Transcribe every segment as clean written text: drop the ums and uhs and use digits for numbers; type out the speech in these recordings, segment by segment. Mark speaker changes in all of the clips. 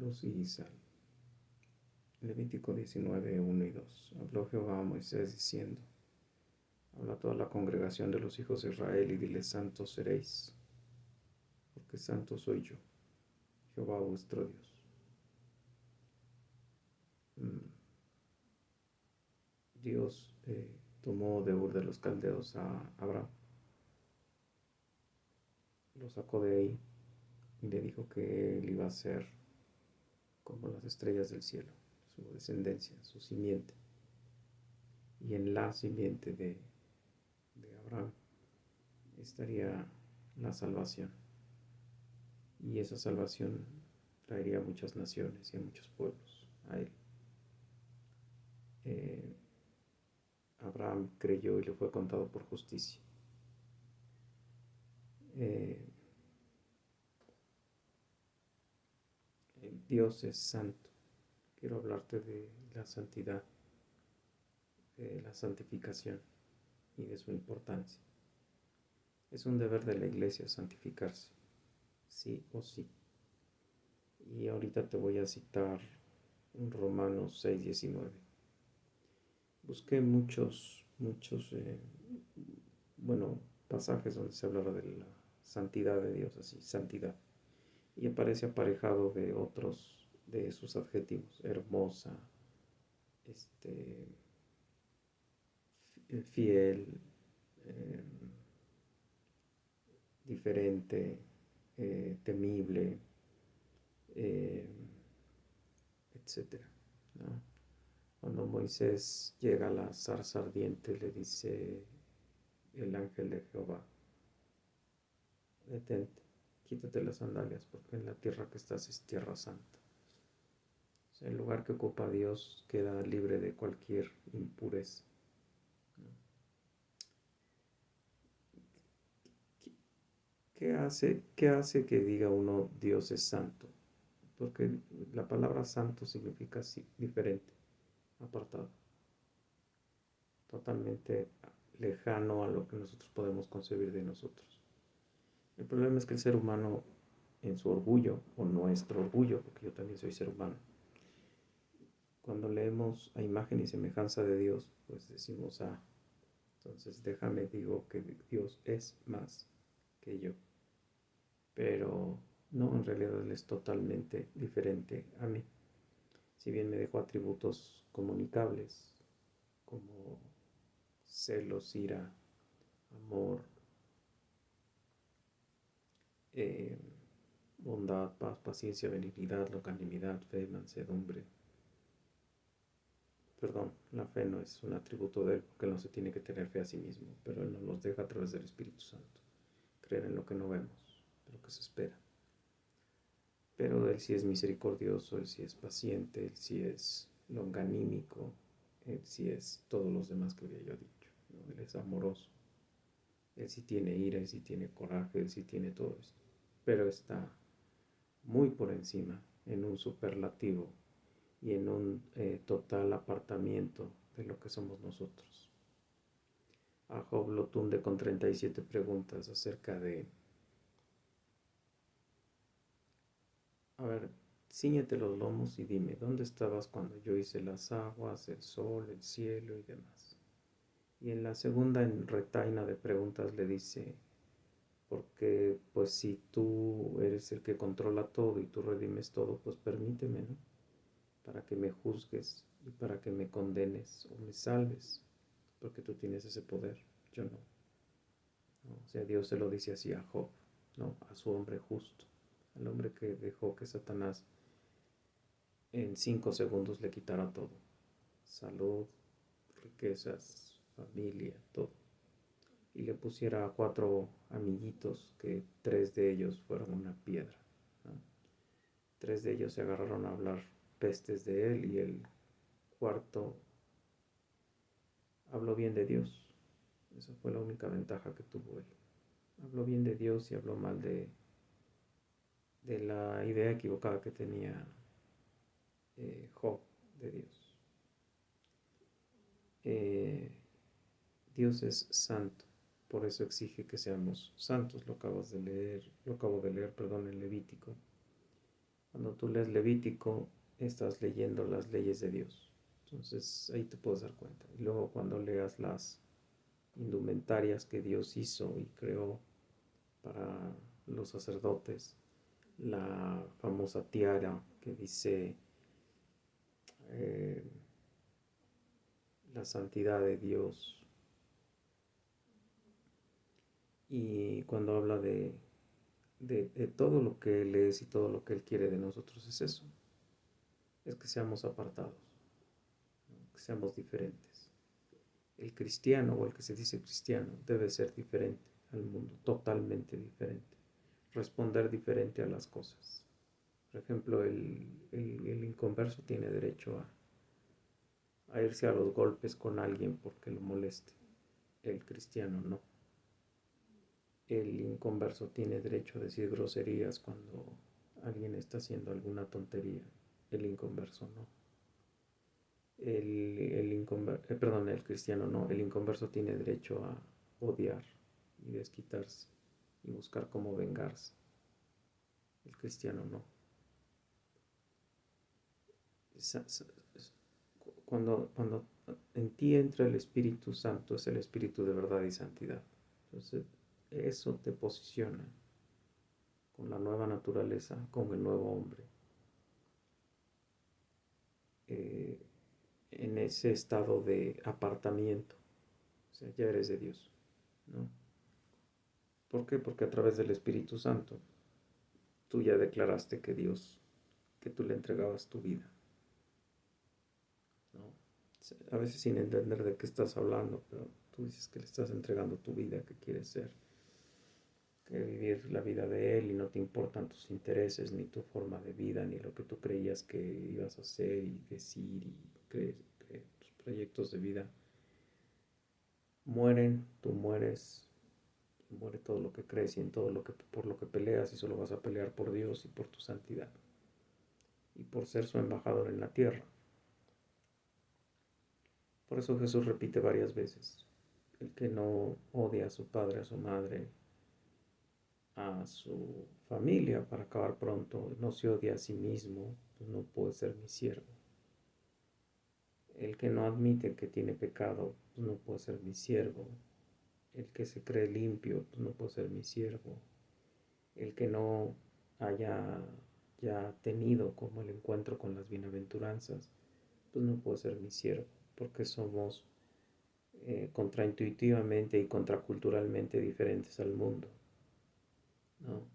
Speaker 1: Luz y sal. Levítico 19, 1 y 2. Habló Jehová a Moisés diciendo: habla a toda la congregación de los hijos de Israel y diles: santos seréis, porque santo soy yo, Jehová vuestro Dios. Dios tomó de Ur de los Caldeos a Abraham, lo sacó de ahí y le dijo que él iba a ser como las estrellas del cielo, su descendencia, su simiente. Y en la simiente de Abraham estaría la salvación. Y esa salvación traería a muchas naciones y a muchos pueblos a él. Abraham creyó y le fue contado por justicia. Dios es santo. Quiero hablarte de la santidad, de la santificación y de su importancia. Es un deber de la iglesia santificarse, sí o sí. Y ahorita te voy a citar Romanos 6:19. Busqué muchos pasajes donde se hablara de la santidad de Dios, así, santidad. Y aparece aparejado de otros de sus adjetivos: hermosa, fiel, diferente, temible, etcétera, ¿no? Cuando Moisés llega a la zarza ardiente, le dice el ángel de Jehová: detente, quítate las sandalias, porque en la tierra que estás es tierra santa. O sea, el lugar que ocupa Dios queda libre de cualquier impureza. ¿Qué hace que diga uno Dios es santo? Porque la palabra santo significa diferente, apartado, totalmente lejano a lo que nosotros podemos concebir de nosotros. El problema es que el ser humano, en su orgullo, o nuestro orgullo, porque yo también soy ser humano, cuando leemos a imagen y semejanza de Dios, pues decimos: entonces déjame digo que Dios es más que yo. Pero no, en realidad Él es totalmente diferente a mí. Si bien me dejó atributos comunicables, como celos, ira, amor, bondad, paz, paciencia, benignidad, longanimidad, fe, mansedumbre. Perdón, la fe no es un atributo de Él, porque Él no se tiene que tener fe a sí mismo, pero Él nos los deja a través del Espíritu Santo. Creer en lo que no vemos, de lo que se espera. Pero Él sí es misericordioso, Él sí es paciente, Él sí es longanímico, Él sí es todos los demás que había yo dicho, ¿no? Él es amoroso, Él sí tiene ira, Él sí tiene coraje, Él sí tiene todo esto. Pero está muy por encima, en un superlativo y en un total apartamiento de lo que somos nosotros. A Job lo tunde con 37 preguntas acerca de: a ver, cíñete los lomos y dime, ¿dónde estabas cuando yo hice las aguas, el sol, el cielo y demás? Y en la segunda, en retaina de preguntas, le dice: porque pues si tú eres el que controla todo y tú redimes todo, pues permíteme, ¿no? Para que me juzgues y para que me condenes o me salves, porque tú tienes ese poder, yo no. ¿No? O sea, Dios se lo dice así a Job, ¿no? A su hombre justo, al hombre que dejó que Satanás en 5 segundos le quitara todo: salud, riquezas, familia, todo. Y le pusiera a 4 amiguitos, que 3 de ellos fueron una piedra, ¿no? 3 de ellos se agarraron a hablar pestes de él y el cuarto habló bien de Dios. Esa fue la única ventaja que tuvo él. Habló bien de Dios y habló mal de la idea equivocada que tenía Job de Dios. Dios es santo, por eso exige que seamos santos. Lo acabo de leer, en Levítico. Cuando tú lees Levítico, estás leyendo las leyes de Dios. Entonces ahí te puedes dar cuenta. Y luego cuando leas las indumentarias que Dios hizo y creó para los sacerdotes, la famosa tiara que dice eh, la santidad de Dios, y cuando habla de todo lo que Él es y todo lo que Él quiere de nosotros es eso, es que seamos apartados, ¿no? Que seamos diferentes. El cristiano o el que se dice cristiano debe ser diferente al mundo, totalmente diferente, responder diferente a las cosas. Por ejemplo, el inconverso tiene derecho a irse a los golpes con alguien porque lo moleste. El cristiano no. El inconverso tiene derecho a decir groserías cuando alguien está haciendo alguna tontería. El inconverso no. El cristiano no. El inconverso tiene derecho a odiar y desquitarse y buscar cómo vengarse. El cristiano no. Cuando en ti entra el Espíritu Santo, es el Espíritu de verdad y santidad. Entonces, eso te posiciona con la nueva naturaleza, con el nuevo hombre, eh, en ese estado de apartamiento. O sea, ya eres de Dios, ¿no? ¿Por qué? Porque a través del Espíritu Santo tú ya declaraste que tú le entregabas tu vida, ¿no? A veces sin entender de qué estás hablando, pero tú dices que le estás entregando tu vida, que quieres ser, que vivir la vida de Él y no te importan tus intereses, ni tu forma de vida, ni lo que tú creías que ibas a hacer y decir y creer, que tus proyectos de vida mueren, tú mueres, muere todo lo que crees y en todo lo que por lo que peleas, y solo vas a pelear por Dios y por tu santidad y por ser su embajador en la tierra. Por eso Jesús repite varias veces: el que no odia a su padre, a su madre, a su familia para acabar pronto, no se odia a sí mismo, pues no puede ser mi siervo. El que no admite que tiene pecado, pues no puede ser mi siervo. El que se cree limpio, pues no puede ser mi siervo. El que no haya ya tenido como el encuentro con las bienaventuranzas, pues no puede ser mi siervo, porque somos contraintuitivamente y contraculturalmente diferentes al mundo, ¿no?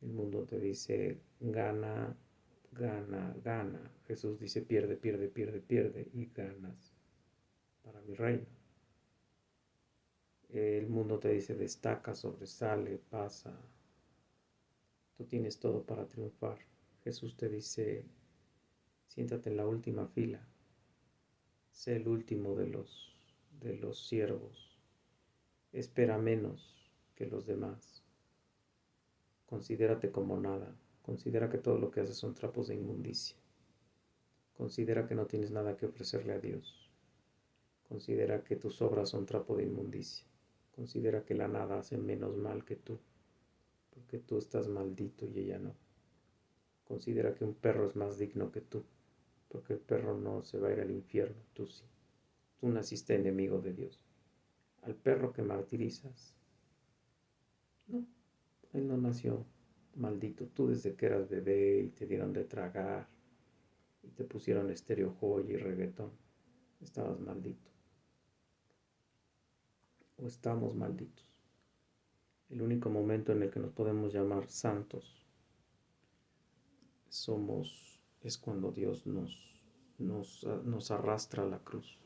Speaker 1: El mundo te dice gana, gana, gana. Jesús dice pierde, pierde, pierde, pierde y ganas para mi reino. El mundo te dice destaca, sobresale, pasa. Tú tienes todo para triunfar. Jesús te dice siéntate en la última fila. Sé el último de los siervos. Espera menos que los demás. Considérate como nada. Considera que todo lo que haces son trapos de inmundicia. Considera que no tienes nada que ofrecerle a Dios. Considera que tus obras son trapo de inmundicia. Considera que la nada hace menos mal que tú, porque tú estás maldito y ella no. Considera que un perro es más digno que tú, porque el perro no se va a ir al infierno, tú sí. Tú naciste enemigo de Dios. Al perro que martirizas, no, él no nació maldito. Tú desde que eras bebé y te dieron de tragar y te pusieron estéreo joya y reggaetón, estabas maldito. O estamos malditos. El único momento en el que nos podemos llamar santos es cuando Dios nos arrastra a la cruz,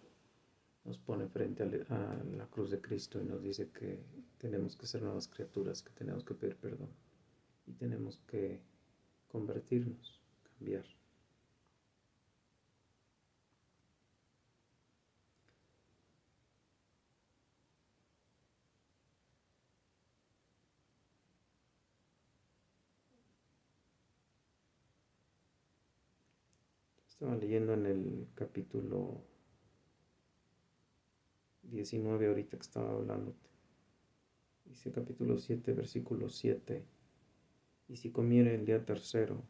Speaker 1: nos pone frente a la cruz de Cristo y nos dice que tenemos que ser nuevas criaturas, que tenemos que pedir perdón y tenemos que convertirnos, cambiar. Estaba leyendo en el capítulo 19 ahorita que estaba hablándote. Dice capítulo 7, versículo 7. Y si comiere el día tercero,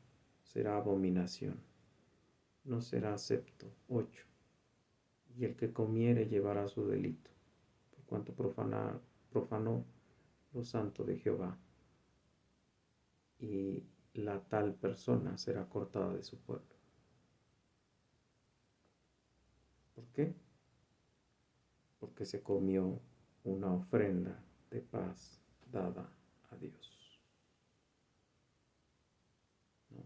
Speaker 1: será abominación, no será acepto. 8. Y el que comiere llevará su delito, por cuanto profanó lo santo de Jehová, y la tal persona será cortada de su pueblo. ¿Por qué? Porque se comió una ofrenda de paz dada a Dios. ¿No?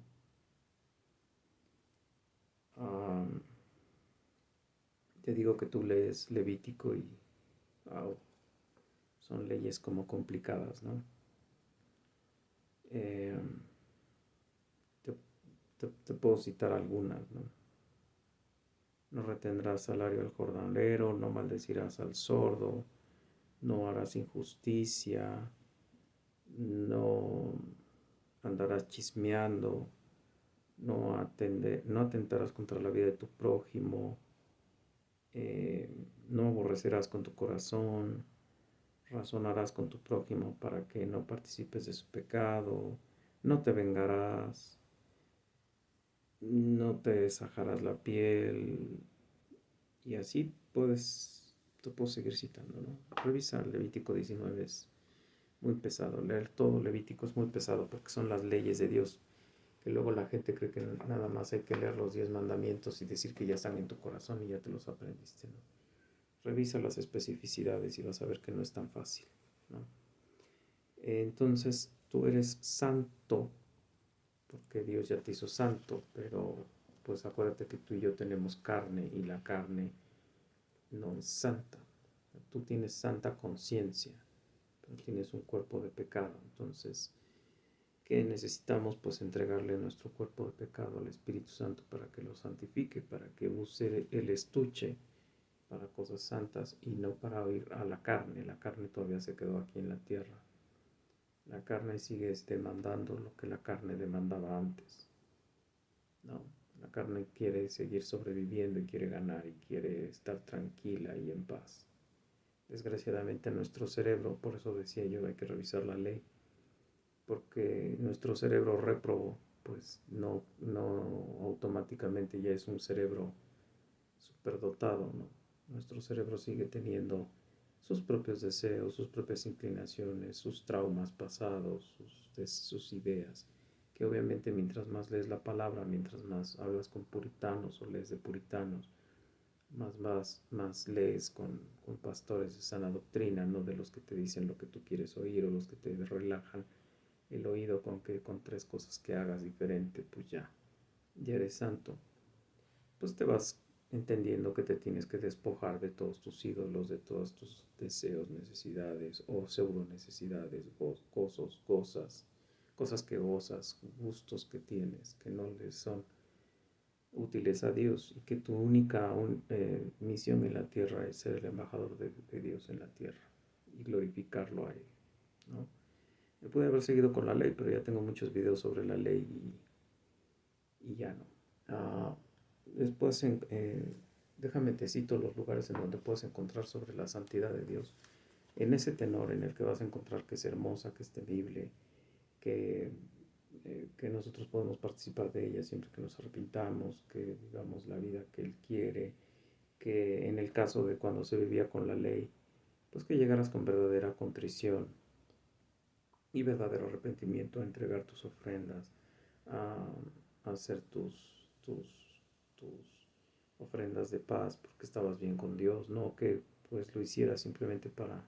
Speaker 1: Te digo que tú lees Levítico y wow, son leyes como complicadas, ¿no? Eh, te puedo citar algunas, ¿no? No retendrás salario al jornalero, no maldecirás al sordo, no harás injusticia, no andarás chismeando, no atentarás contra la vida de tu prójimo, no aborrecerás con tu corazón, razonarás con tu prójimo para que no participes de su pecado, no te vengarás, no te desajarás la piel, y así te puedo seguir citando, ¿no? Revisa Levítico 19, es muy pesado, leer todo Levítico es muy pesado porque son las leyes de Dios, que luego la gente cree que nada más hay que leer los 10 mandamientos y decir que ya están en tu corazón y ya te los aprendiste, ¿no? Revisa las especificidades y vas a ver que no es tan fácil, ¿no? Entonces tú eres santo porque Dios ya te hizo santo, pero pues acuérdate que tú y yo tenemos carne y la carne no es santa. Tú tienes santa conciencia, pero tienes un cuerpo de pecado. Entonces, ¿qué necesitamos? Pues entregarle nuestro cuerpo de pecado al Espíritu Santo para que lo santifique, para que use el estuche para cosas santas y no para oír a la carne. La carne todavía se quedó aquí en la tierra. La carne sigue demandando lo que la carne demandaba antes, ¿no? La carne quiere seguir sobreviviendo y quiere ganar y quiere estar tranquila y en paz. Desgraciadamente nuestro cerebro, por eso decía yo, hay que revisar la ley, porque nuestro cerebro réprobo, pues no automáticamente ya es un cerebro superdotado, ¿no? Nuestro cerebro sigue teniendo sus propios deseos, sus propias inclinaciones, sus traumas pasados, sus ideas, que obviamente mientras más lees la palabra, mientras más hablas con puritanos o lees de puritanos, más lees con pastores de sana doctrina, no de los que te dicen lo que tú quieres oír o los que te relajan el oído con tres cosas que hagas diferente, pues ya eres santo. Pues te vas entendiendo que te tienes que despojar de todos tus ídolos, de todos tus deseos, necesidades o pseudo necesidades, cosas que gozas, gustos que tienes, que no les son útiles a Dios y que tu única misión en la tierra es ser el embajador de Dios en la tierra y glorificarlo a Él, ¿no? Me pude haber seguido con la ley, pero ya tengo muchos videos sobre la ley y ya no. Después, déjame te cito los lugares en donde puedes encontrar sobre la santidad de Dios. En ese tenor en el que vas a encontrar que es hermosa, que es temible, que nosotros podemos participar de ella siempre que nos arrepintamos, que vivamos la vida que Él quiere, que en el caso de cuando se vivía con la ley, pues que llegaras con verdadera contrición y verdadero arrepentimiento a entregar tus ofrendas, a hacer tus ofrendas de paz porque estabas bien con Dios, no que pues lo hicieras simplemente para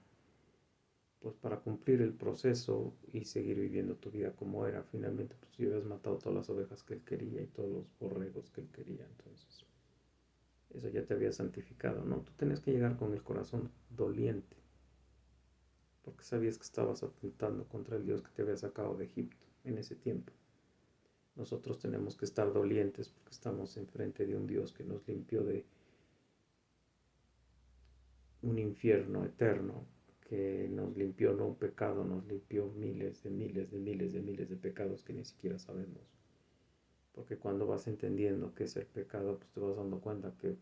Speaker 1: cumplir el proceso y seguir viviendo tu vida como era. Finalmente, pues tú habías matado todas las ovejas que Él quería y todos los borregos que Él quería, entonces eso ya te había santificado, ¿no? Tú tenías que llegar con el corazón doliente, porque sabías que estabas atentando contra el Dios que te había sacado de Egipto en ese tiempo. Nosotros tenemos que estar dolientes porque estamos enfrente de un Dios que nos limpió de un infierno eterno, que nos limpió no un pecado, nos limpió miles de pecados que ni siquiera sabemos. Porque cuando vas entendiendo qué es el pecado, pues te vas dando cuenta que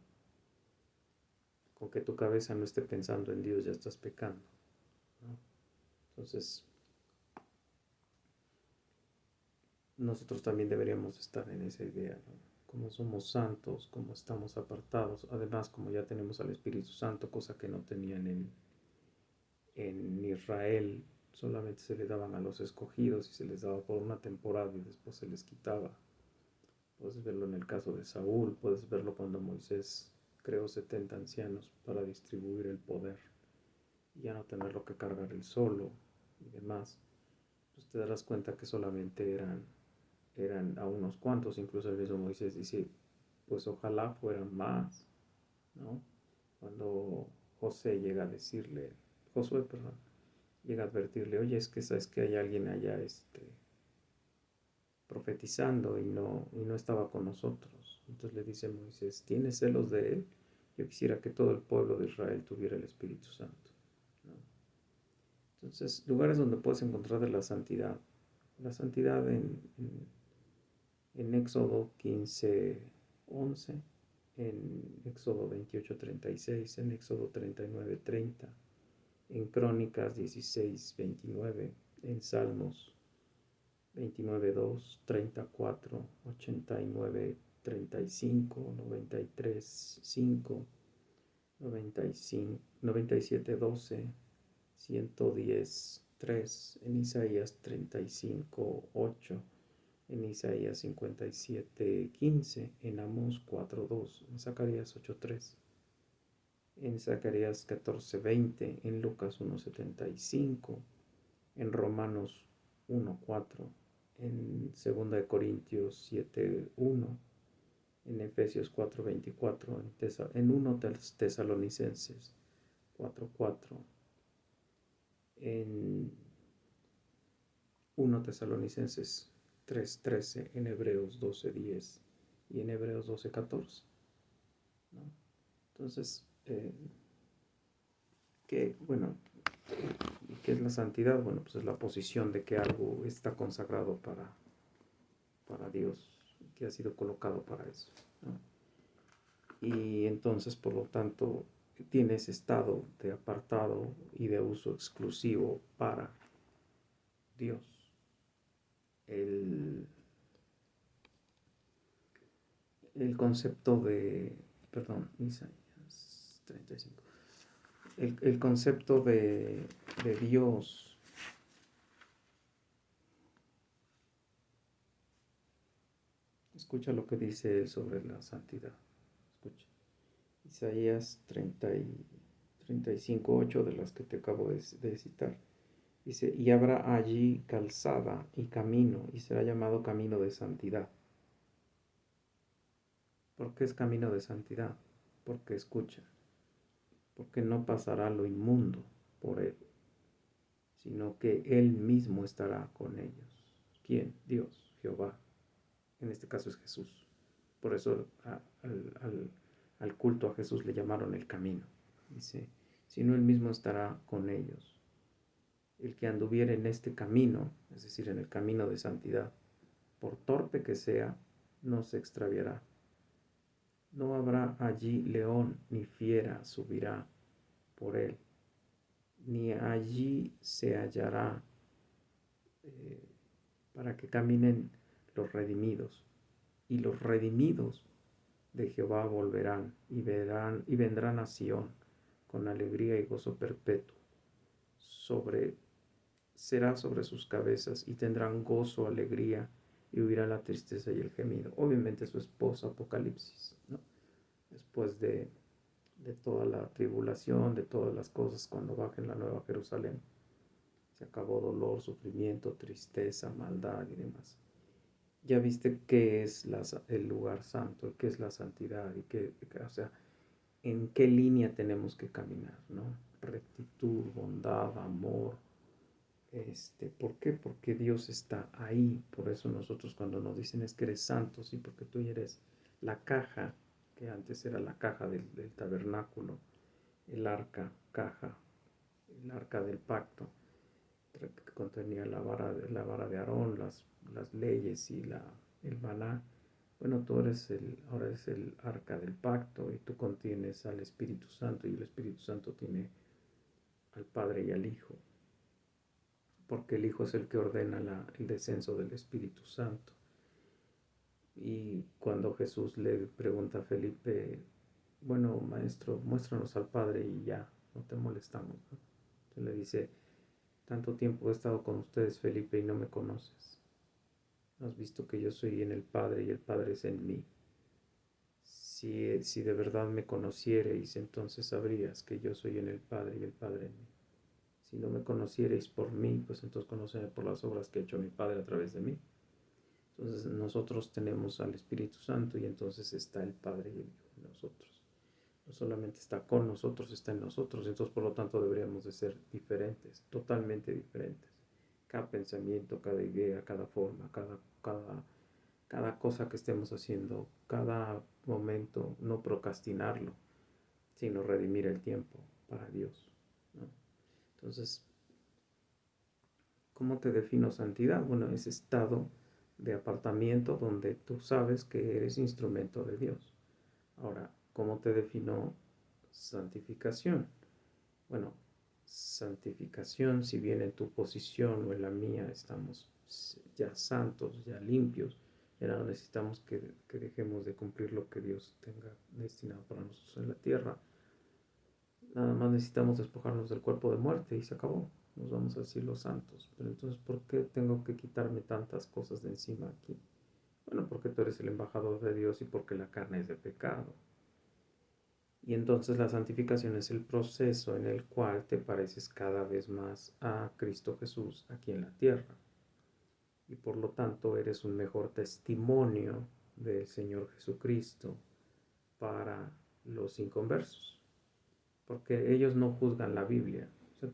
Speaker 1: con que tu cabeza no esté pensando en Dios ya estás pecando, ¿no? Entonces, nosotros también deberíamos estar en esa idea, ¿no? Como somos santos, como estamos apartados, además como ya tenemos al Espíritu Santo, cosa que no tenían en Israel, solamente se le daban a los escogidos y se les daba por una temporada y después se les quitaba. Puedes verlo en el caso de Saúl, puedes verlo cuando Moisés creó 70 ancianos para distribuir el poder y ya no tenerlo que cargar él solo y demás. Pues te darás cuenta que solamente eran a unos cuantos, incluso el mismo Moisés dice, pues ojalá fueran más, ¿no? Cuando José llega a decirle, Josué, perdón, llega a advertirle, oye, es que sabes que hay alguien allá profetizando y no estaba con nosotros. Entonces le dice Moisés, ¿tienes celos de él? Yo quisiera que todo el pueblo de Israel tuviera el Espíritu Santo, ¿no? Entonces, lugares donde puedes encontrar de la santidad. La santidad en Éxodo 15:11, en Éxodo 28:36, en Éxodo 39:30, en Crónicas 16:29, en Salmos 29:2, 34, 89, 35, 93:5, 95, 97:12, 110:3, en Isaías 35:8, en Isaías 57:15, en Amós 4:2, en Zacarías 8:3, en Zacarías 14:20, en Lucas 1:75, en Romanos 1:4, en 2 de Corintios 7:1, en Efesios 4:24, en 1 Tesalonicenses 4:4, en 1 Tesalonicenses 3:13, en Hebreos 12:10 y en Hebreos 12:14, ¿no? Entonces, bueno, ¿qué es la santidad? Bueno, pues es la posición de que algo está consagrado para Dios, que ha sido colocado para eso, ¿no? Y entonces, por lo tanto, tiene ese estado de apartado y de uso exclusivo para Dios. El concepto de, perdón, Isaías 35, el concepto de Dios, escucha lo que dice él sobre la santidad, escucha, Isaías 35:8, de las que te acabo de citar, dice, y habrá allí calzada y camino, y será llamado camino de santidad. ¿Por qué es camino de santidad? Porque escucha, porque no pasará lo inmundo por él, sino que él mismo estará con ellos. ¿Quién? Dios, Jehová. En este caso es Jesús. Por eso al culto a Jesús le llamaron el camino. Dice, sino él mismo estará con ellos. El que anduviere en este camino, es decir, en el camino de santidad, por torpe que sea, no se extraviará. No habrá allí león ni fiera subirá por él, ni allí se hallará para que caminen los redimidos. Y los redimidos de Jehová volverán y vendrán a Sión con alegría y gozo perpetuo. Será sobre sus cabezas y tendrán gozo, alegría y huirá la tristeza y el gemido. Obviamente su esposa Apocalipsis, ¿no? Después de toda la tribulación, de todas las cosas, cuando bajen la nueva Jerusalén, se acabó dolor, sufrimiento, tristeza, maldad y demás. Ya viste qué es el lugar santo, qué es la santidad y o sea, en qué línea tenemos que caminar, ¿no? Rectitud, bondad, amor. ¿Por qué? Porque Dios está ahí. Por eso nosotros cuando nos dicen es que eres santo, sí, porque tú eres la caja, que antes era la caja del tabernáculo, el arca, caja, el arca del pacto, que contenía la vara de Aarón, las leyes y el maná. Bueno, ahora eres el arca del pacto y tú contienes al Espíritu Santo y el Espíritu Santo tiene al Padre y al Hijo. porque el Hijo es el que ordena el descenso del Espíritu Santo. Y cuando Jesús le pregunta a Felipe, bueno, maestro, muéstranos al Padre y ya, no te molestamos, ¿no? Entonces le dice, tanto tiempo he estado con ustedes, Felipe, y no me conoces. ¿No has visto que yo soy en el Padre y el Padre es en mí? Si de verdad me conocierais, entonces sabrías que yo soy en el Padre y el Padre en mí. Si no me conocierais por mí, pues entonces conocedme por las obras que ha hecho mi Padre a través de mí. Entonces nosotros tenemos al Espíritu Santo y entonces está el Padre y el Hijo en nosotros. No solamente está con nosotros, está en nosotros. Entonces por lo tanto deberíamos de ser diferentes, totalmente diferentes. Cada pensamiento, cada idea, cada forma, cada cosa que estemos haciendo, cada momento, no procrastinarlo, sino redimir el tiempo para Dios, ¿no? Entonces, ¿cómo te defino santidad? Bueno, ese estado de apartamiento donde tú sabes que eres instrumento de Dios. Ahora, ¿cómo te defino santificación? Bueno, santificación, si bien en tu posición o en la mía estamos ya santos, ya limpios, ya no necesitamos que dejemos de cumplir lo que Dios tenga destinado para nosotros en la tierra. Nada más necesitamos despojarnos del cuerpo de muerte y se acabó. Nos vamos a decir los santos. Pero entonces, ¿por qué tengo que quitarme tantas cosas de encima aquí? Bueno, porque tú eres el embajador de Dios y porque la carne es de pecado. Y entonces la santificación es el proceso en el cual te pareces cada vez más a Cristo Jesús aquí en la tierra. Y por lo tanto eres un mejor testimonio del Señor Jesucristo para los inconversos. Porque ellos no juzgan la Biblia. O sea,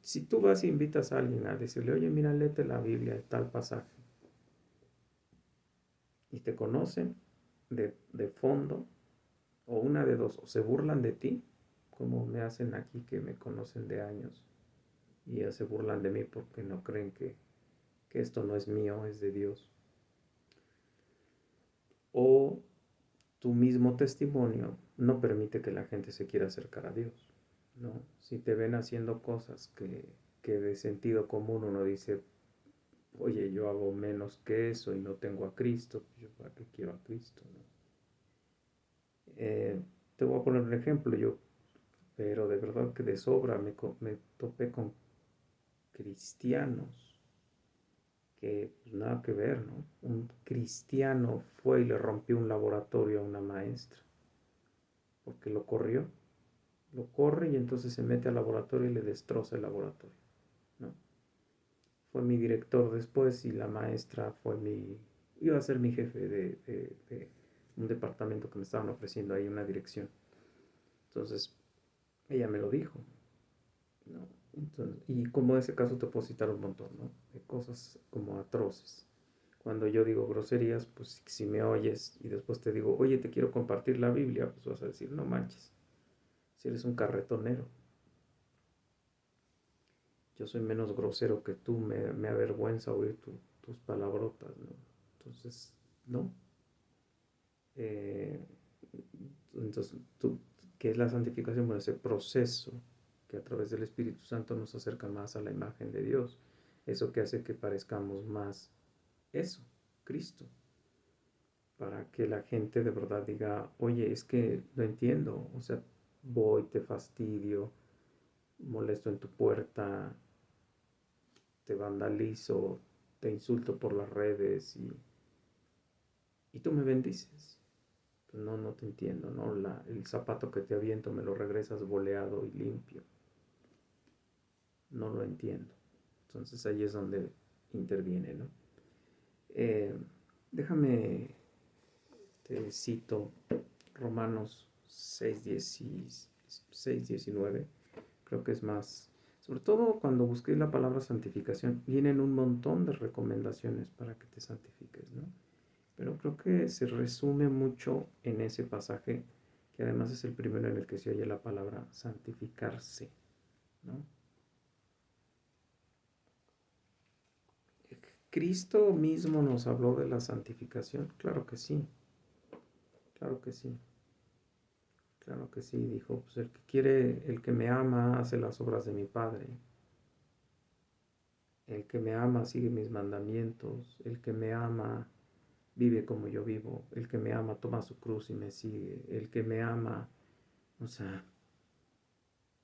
Speaker 1: si tú vas e invitas a alguien a decirle, oye, mira, léete la Biblia, en tal pasaje, y te conocen de fondo, o una de dos, o se burlan de ti, como me hacen aquí que me conocen de años, y ya se burlan de mí porque no creen que esto no es mío, es de Dios. O tu mismo testimonio no permite que la gente se quiera acercar a Dios, ¿no? Si te ven haciendo cosas que de sentido común uno dice, oye, yo hago menos que eso y no tengo a Cristo, pues yo para qué quiero a Cristo, ¿no? Te voy a poner un ejemplo, pero de verdad que de sobra me topé con cristianos que pues nada que ver, ¿no? Un cristiano fue y le rompió un laboratorio a una maestra porque lo corre y entonces se mete al laboratorio y le destroza el laboratorio, ¿no? Fue mi director después y la maestra iba a ser mi jefe de un departamento que me estaban ofreciendo ahí, una dirección. Entonces, ella me lo dijo, ¿no? Entonces, y como ese caso te puedo citar un montón, ¿no? De cosas como atroces. Cuando yo digo groserías, pues si me oyes y después te digo, oye, te quiero compartir la Biblia, pues vas a decir, no manches, si eres un carretonero. Yo soy menos grosero que tú, me avergüenza oír tus palabrotas, ¿no? Entonces, no. Eh, entonces, ¿qué es la santificación? Bueno, ese proceso que a través del Espíritu Santo nos acerca más a la imagen de Dios. Eso que hace que parezcamos más eso, Cristo. Para que la gente de verdad diga, oye, es que no entiendo. O sea, voy, te fastidio, molesto en tu puerta, te vandalizo, te insulto por las redes y tú me bendices. No, no te entiendo, ¿no? El zapato que te aviento me lo regresas boleado y limpio. No lo entiendo. Entonces ahí es donde interviene, ¿no? Eh, déjame, te cito Romanos 6:19. Creo que es más. Sobre todo cuando busqué la palabra santificación, vienen un montón de recomendaciones para que te santifiques, ¿no? Pero creo que se resume mucho en ese pasaje, que además es el primero en el que se oye la palabra santificarse, ¿no? ¿Cristo mismo nos habló de la santificación? Claro que sí, claro que sí, claro que sí. Dijo, pues el que me ama, hace las obras de mi Padre. El que me ama sigue mis mandamientos. El que me ama vive como yo vivo. El que me ama toma su cruz y me sigue. El que me ama, o sea,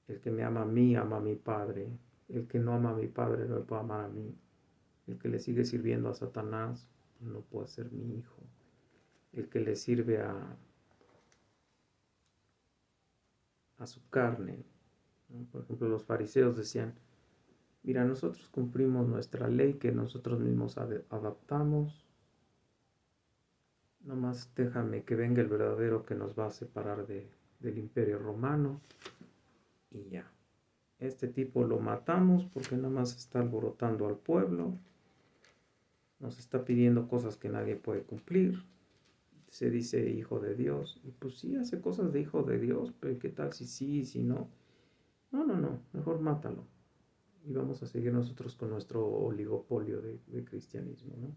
Speaker 1: el que me ama a mí, ama a mi Padre. El que no ama a mi Padre no me puede amar a mí. El que le sigue sirviendo a Satanás no puede ser mi hijo. El que le sirve a su carne, ¿no? Por ejemplo, los fariseos decían, mira, nosotros cumplimos nuestra ley que nosotros mismos adaptamos. Nomás déjame que venga el verdadero que nos va a separar del imperio romano y ya. Este tipo lo matamos porque nada más está alborotando al pueblo, nos está pidiendo cosas que nadie puede cumplir, se dice hijo de Dios, y pues sí hace cosas de hijo de Dios, pero ¿qué tal si sí y si no? No, mejor mátalo. Y vamos a seguir nosotros con nuestro oligopolio de cristianismo, ¿no?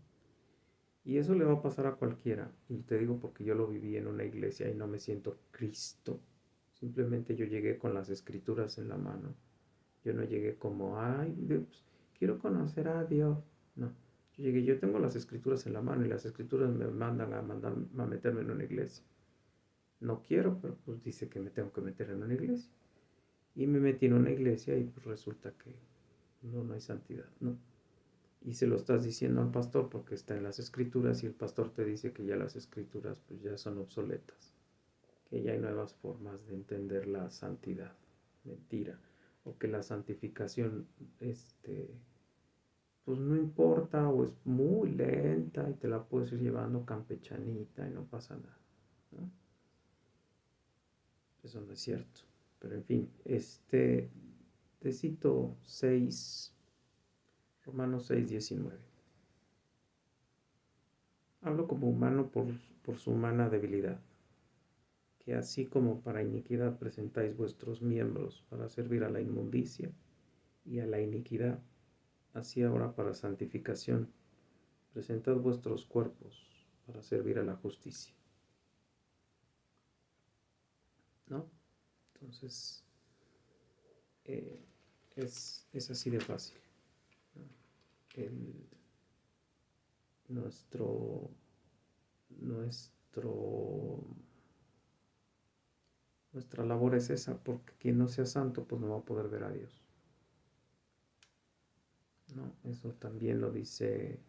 Speaker 1: Y eso le va a pasar a cualquiera. Y te digo porque yo lo viví en una iglesia y no me siento Cristo. Simplemente yo llegué con las escrituras en la mano. Yo no llegué como, ay, Dios, quiero conocer a Dios. No, yo llegué, yo tengo las escrituras en la mano y las escrituras me mandan a meterme en una iglesia. No quiero, pero pues dice que me tengo que meter en una iglesia. Y me metí en una iglesia y pues resulta que no hay santidad, ¿no? Y se lo estás diciendo al pastor porque está en las escrituras y el pastor te dice que ya las escrituras pues ya son obsoletas, que ya hay nuevas formas de entender la santidad. Mentira. O que la santificación pues no importa o es muy lenta y te la puedes ir llevando campechanita y no pasa nada, ¿no? Eso no es cierto. Pero en fin, te cito 6, Romanos 6:19. Hablo como humano por su humana debilidad, que así como para iniquidad presentáis vuestros miembros para servir a la inmundicia y a la iniquidad, así ahora para santificación, presentad vuestros cuerpos para servir a la justicia, ¿no? Entonces, eh, es así de fácil, ¿no? El, nuestro, nuestro, nuestra labor es esa, porque quien no sea santo, pues no va a poder ver a Dios, ¿no? Eso también lo dice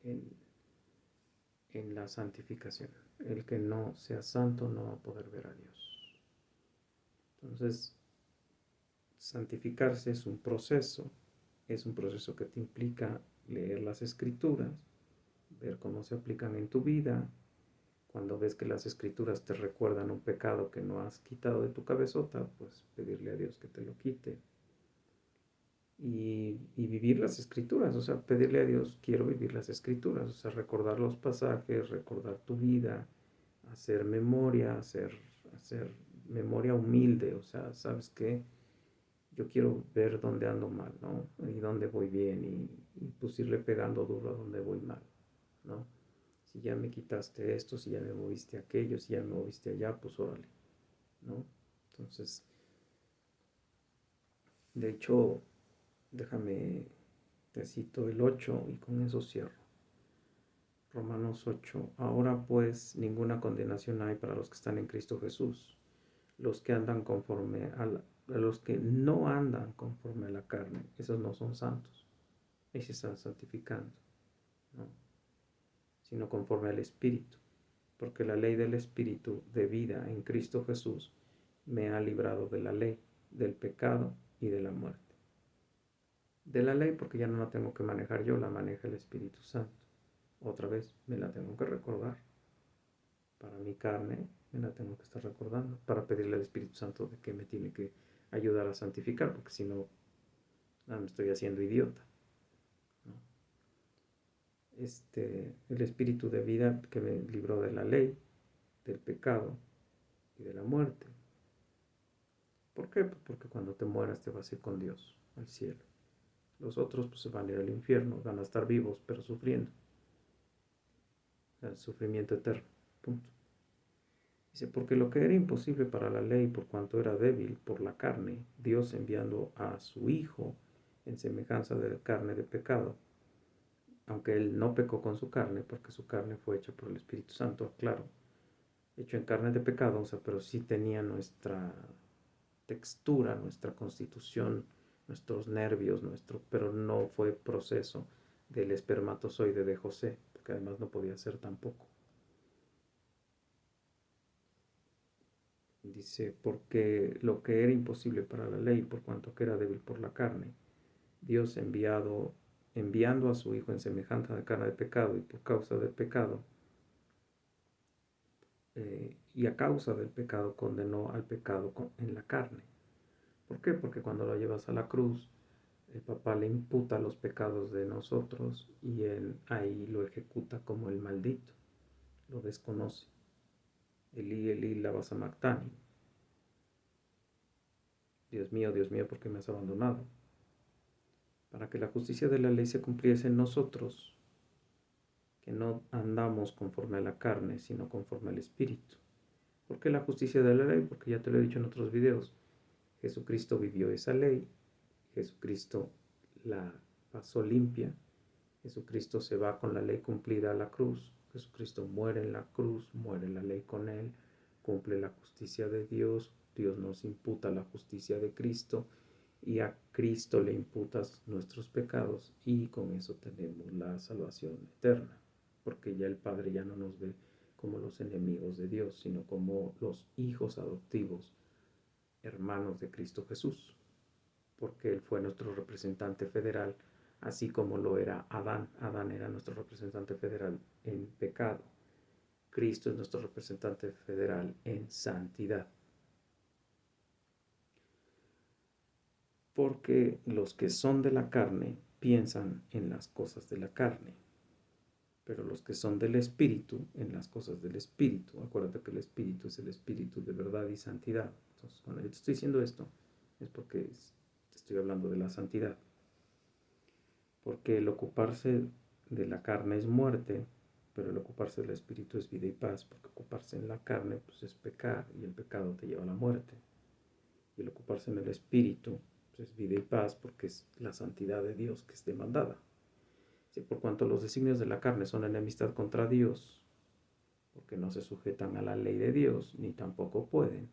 Speaker 1: en, en la santificación. El que no sea santo no va a poder ver a Dios. Entonces, santificarse es un proceso que te implica leer las escrituras, ver cómo se aplican en tu vida. Cuando ves que las escrituras te recuerdan un pecado que no has quitado de tu cabezota, pues pedirle a Dios que te lo quite. Y vivir las escrituras, o sea, pedirle a Dios, quiero vivir las escrituras, o sea, recordar los pasajes, recordar tu vida, hacer memoria humilde, o sea, ¿sabes qué? Yo quiero ver dónde ando mal, ¿no? Y dónde voy bien y pues irle pegando duro a dónde voy mal, ¿no? Si ya me quitaste esto, si ya me moviste aquello, si ya me moviste allá, pues órale, ¿no? Entonces, de hecho, déjame, te cito el 8 y con eso cierro. Romanos 8. Ahora pues ninguna condenación hay para los que están en Cristo Jesús, los que andan conforme a los que no andan conforme a la carne, esos no son santos, ellos se están santificando, ¿no? Sino conforme al Espíritu, porque la ley del Espíritu de vida en Cristo Jesús me ha librado de la ley, del pecado y de la muerte. De la ley porque ya no la tengo que manejar yo, la maneja el Espíritu Santo. Otra vez me la tengo que recordar. Para mi carne me la tengo que estar recordando para pedirle al Espíritu Santo de que me tiene que ayudar a santificar, porque si no, me estoy haciendo idiota, ¿no? El Espíritu de vida que me libró de la ley, del pecado y de la muerte. ¿Por qué? Pues porque cuando te mueras te vas a ir con Dios al cielo. Los otros pues se van a ir al infierno, van a estar vivos pero sufriendo. O sea, el sufrimiento eterno. Punto. Dice, porque lo que era imposible para la ley por cuanto era débil por la carne, Dios enviando a su Hijo en semejanza de carne de pecado, aunque él no pecó con su carne, porque su carne fue hecha por el Espíritu Santo, claro, hecho en carne de pecado, o sea, pero sí tenía nuestra textura, nuestra constitución, nuestros nervios, pero no fue proceso del espermatozoide de José, porque además no podía ser tampoco. Dice, porque lo que era imposible para la ley, por cuanto que era débil por la carne, Dios enviando a su Hijo en semejanza de carne de pecado y por causa del pecado, y a causa del pecado condenó al pecado en la carne. ¿Por qué? Porque cuando lo llevas a la cruz, el papá le imputa los pecados de nosotros y él ahí lo ejecuta como el maldito, lo desconoce. Elí, Elí, lama sabactani. Dios mío, ¿por qué me has abandonado? Para que la justicia de la ley se cumpliese en nosotros, que no andamos conforme a la carne, sino conforme al Espíritu. ¿Por qué la justicia de la ley? Porque ya te lo he dicho en otros videos. Jesucristo vivió esa ley, Jesucristo la pasó limpia, Jesucristo se va con la ley cumplida a la cruz, Jesucristo muere en la cruz, muere la ley con él, cumple la justicia de Dios, Dios nos imputa la justicia de Cristo y a Cristo le imputas nuestros pecados y con eso tenemos la salvación eterna, porque ya el Padre ya no nos ve como los enemigos de Dios, sino como los hijos adoptivos, hermanos de Cristo Jesús, porque Él fue nuestro representante federal, así como lo era Adán. Adán era nuestro representante federal en pecado. Cristo es nuestro representante federal en santidad. Porque los que son de la carne piensan en las cosas de la carne, pero los que son del Espíritu, en las cosas del Espíritu. Acuérdate que el Espíritu es el Espíritu de verdad y santidad. Entonces, cuando yo te estoy diciendo esto, es porque te estoy hablando de la santidad. Porque el ocuparse de la carne es muerte, pero el ocuparse del Espíritu es vida y paz, porque ocuparse en la carne pues, es pecar, y el pecado te lleva a la muerte. Y el ocuparse en el Espíritu pues, es vida y paz, porque es la santidad de Dios que es demandada. Sí, por cuanto los designios de la carne son enemistad contra Dios, porque no se sujetan a la ley de Dios, ni tampoco pueden.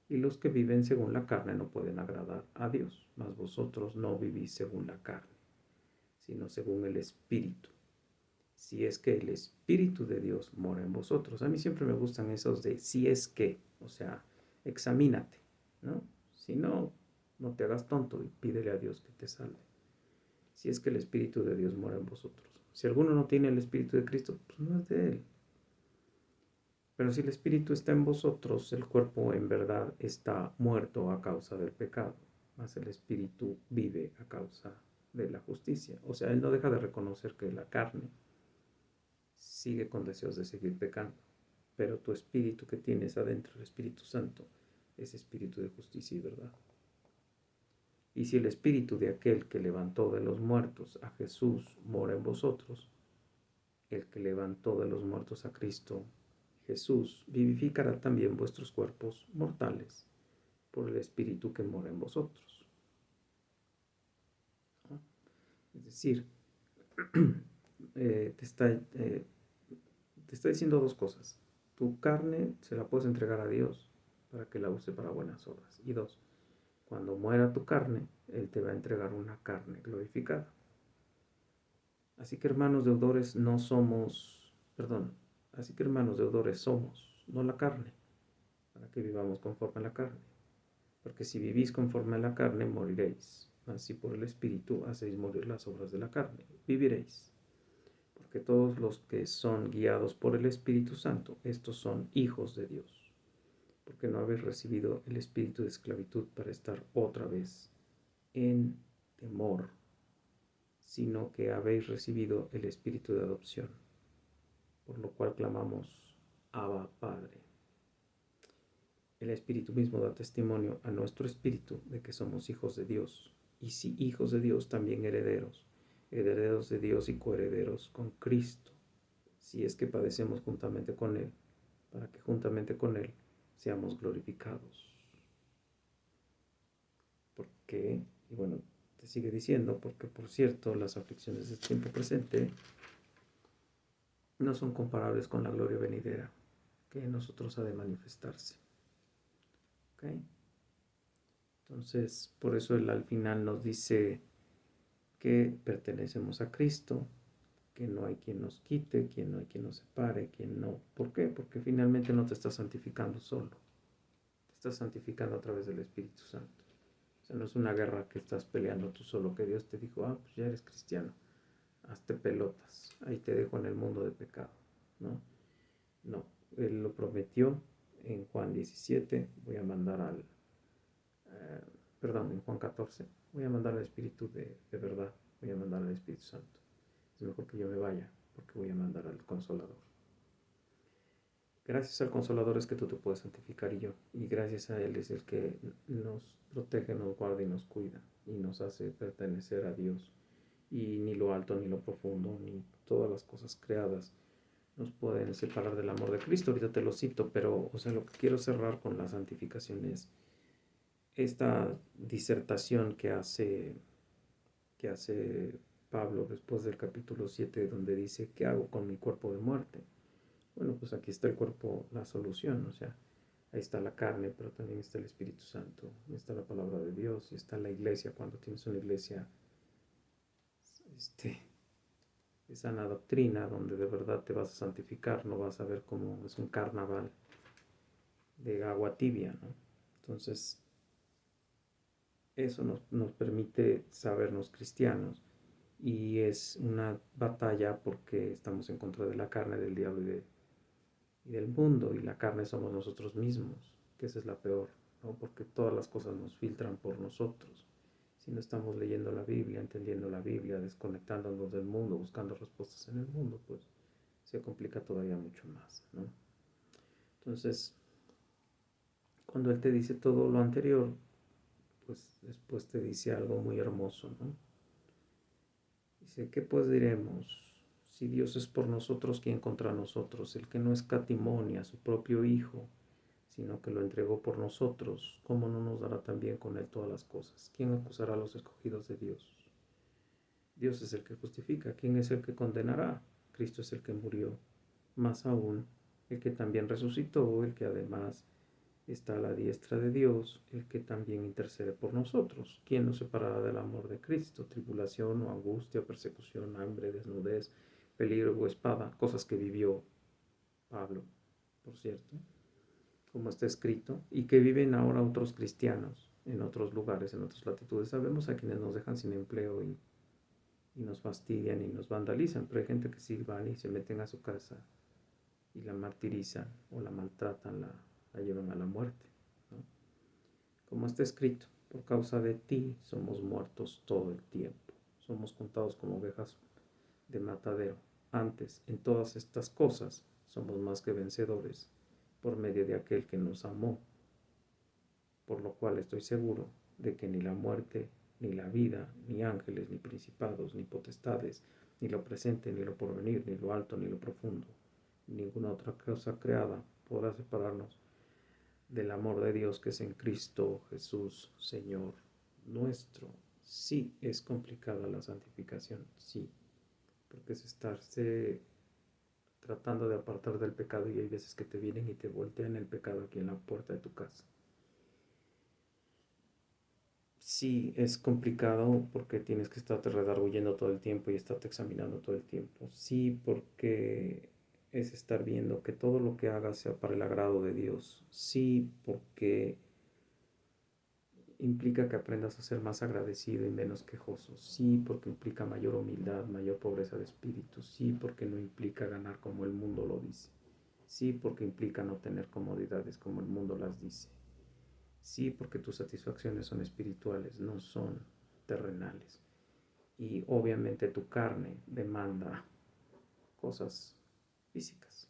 Speaker 1: Y los que viven según la carne no pueden agradar a Dios, mas vosotros no vivís según la carne, sino según el Espíritu. Si es que el Espíritu de Dios mora en vosotros. A mí siempre me gustan esos de si es que, o sea, examínate, ¿no? Si no, no te hagas tonto y pídele a Dios que te salve. Si es que el Espíritu de Dios mora en vosotros. Si alguno no tiene el Espíritu de Cristo, pues no es de él. Pero si el Espíritu está en vosotros, el cuerpo en verdad está muerto a causa del pecado, mas el Espíritu vive a causa de la justicia. O sea, él no deja de reconocer que la carne sigue con deseos de seguir pecando, pero tu espíritu que tienes adentro, el Espíritu Santo, es espíritu de justicia y verdad. Y si el espíritu de aquel que levantó de los muertos a Jesús mora en vosotros, el que levantó de los muertos a Cristo Jesús vivificará también vuestros cuerpos mortales por el espíritu que mora en vosotros. ¿No? Es decir, te está diciendo dos cosas. Tu carne se la puedes entregar a Dios para que la use para buenas obras. Y dos, cuando muera tu carne, Él te va a entregar una carne glorificada. Así que hermanos deudores no somos, perdón, así que hermanos deudores somos, no la carne, para que vivamos conforme a la carne. Porque si vivís conforme a la carne, moriréis. Mas si por el Espíritu hacéis morir las obras de la carne, viviréis. Porque todos los que son guiados por el Espíritu Santo, estos son hijos de Dios. Porque no habéis recibido el espíritu de esclavitud para estar otra vez en temor, sino que habéis recibido el espíritu de adopción, por lo cual clamamos, Abba, Padre. El Espíritu mismo da testimonio a nuestro espíritu de que somos hijos de Dios, y si hijos de Dios, también herederos, herederos de Dios y coherederos con Cristo, si es que padecemos juntamente con Él, para que juntamente con Él seamos glorificados. ¿Por qué? Y bueno, te sigue diciendo, porque por cierto, las aflicciones del tiempo presente no son comparables con la gloria venidera que en nosotros ha de manifestarse. ¿Ok? Entonces, por eso él al final nos dice que pertenecemos a Cristo, que no hay quien nos quite, que no hay quien nos separe, quien no. ¿Por qué? Porque finalmente no te estás santificando solo, te estás santificando a través del Espíritu Santo. O sea, no es una guerra que estás peleando tú solo, que Dios te dijo, pues ya eres cristiano, hazte pelotas, ahí te dejo en el mundo de pecado, ¿no? No, Él lo prometió en Juan 17, voy a mandar en Juan 14, voy a mandar al Espíritu de verdad, voy a mandar al Espíritu Santo. Es mejor que yo me vaya, porque voy a mandar al Consolador. Gracias al Consolador es que tú te puedes santificar y yo. Y gracias a Él es el que nos protege, nos guarda y nos cuida. Y nos hace pertenecer a Dios. Y ni lo alto, ni lo profundo, ni todas las cosas creadas nos pueden separar del amor de Cristo. Ahorita te lo cito, pero lo que quiero cerrar con la santificación es esta disertación que hace Pablo después del capítulo 7, donde dice, ¿qué hago con mi cuerpo de muerte? Bueno, pues aquí está el cuerpo, la solución, ahí está la carne, pero también está el Espíritu Santo, está la palabra de Dios, y está la iglesia, cuando tienes una iglesia de sana doctrina, donde de verdad te vas a santificar, no vas a ver como es un carnaval de agua tibia, ¿no? Entonces, eso nos permite sabernos cristianos, y es una batalla porque estamos en contra de la carne, del diablo y del mundo, y la carne somos nosotros mismos, que esa es la peor, ¿no? Porque todas las cosas nos filtran por nosotros. Si no estamos leyendo la Biblia, entendiendo la Biblia, desconectándonos del mundo, buscando respuestas en el mundo, pues se complica todavía mucho más, ¿no? Entonces, cuando Él te dice todo lo anterior, pues después te dice algo muy hermoso, ¿no? Dice, ¿qué pues diremos? Si Dios es por nosotros, ¿quién contra nosotros? El que no escatimó ni a su propio Hijo, sino que lo entregó por nosotros, ¿cómo no nos dará también con Él todas las cosas? ¿Quién acusará a los escogidos de Dios? Dios es el que justifica. ¿Quién es el que condenará? Cristo es el que murió. Más aún, el que también resucitó, el que además está a la diestra de Dios, el que también intercede por nosotros. ¿Quién nos separará del amor de Cristo? Tribulación o angustia, persecución, hambre, desnudez, peligro o espada, cosas que vivió Pablo, por cierto, como está escrito, y que viven ahora otros cristianos en otros lugares, en otras latitudes. Sabemos a quienes nos dejan sin empleo y nos fastidian y nos vandalizan, pero hay gente que sí van y se meten a su casa y la martirizan o la maltratan, la llevan a la muerte, ¿no? Como está escrito, por causa de ti somos muertos todo el tiempo, somos contados como ovejas de matadero. Antes, en todas estas cosas, somos más que vencedores por medio de aquel que nos amó, por lo cual estoy seguro de que ni la muerte, ni la vida, ni ángeles, ni principados, ni potestades, ni lo presente, ni lo porvenir, ni lo alto, ni lo profundo, ni ninguna otra cosa creada podrá separarnos del amor de Dios que es en Cristo Jesús, Señor nuestro. Sí, es complicada la santificación, sí, porque es estarse tratando de apartar del pecado, y hay veces que te vienen y te voltean el pecado aquí en la puerta de tu casa. Sí, es complicado porque tienes que estarte redarguyendo todo el tiempo y estarte examinando todo el tiempo. Sí, porque es estar viendo que todo lo que hagas sea para el agrado de Dios. Sí, porque implica que aprendas a ser más agradecido y menos quejoso. Sí, porque implica mayor humildad, mayor pobreza de espíritu. Sí, porque no implica ganar como el mundo lo dice. Sí, porque implica no tener comodidades como el mundo las dice. Sí, porque tus satisfacciones son espirituales, no son terrenales. Y obviamente tu carne demanda cosas físicas.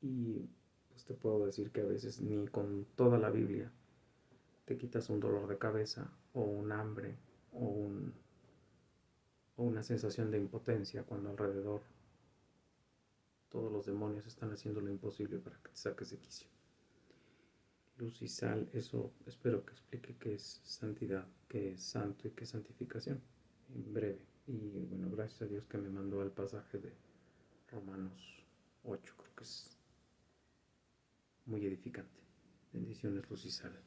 Speaker 1: Y pues te puedo decir que a veces ni con toda la Biblia te quitas un dolor de cabeza o un hambre o una sensación de impotencia, cuando alrededor todos los demonios están haciendo lo imposible para que te saques de quicio. luz y sal, eso espero que explique qué es santidad, qué es santo y qué es santificación, en breve. Y bueno, gracias a Dios que me mandó al pasaje de Romanos 8, creo que es muy edificante. Bendiciones, luz y sal.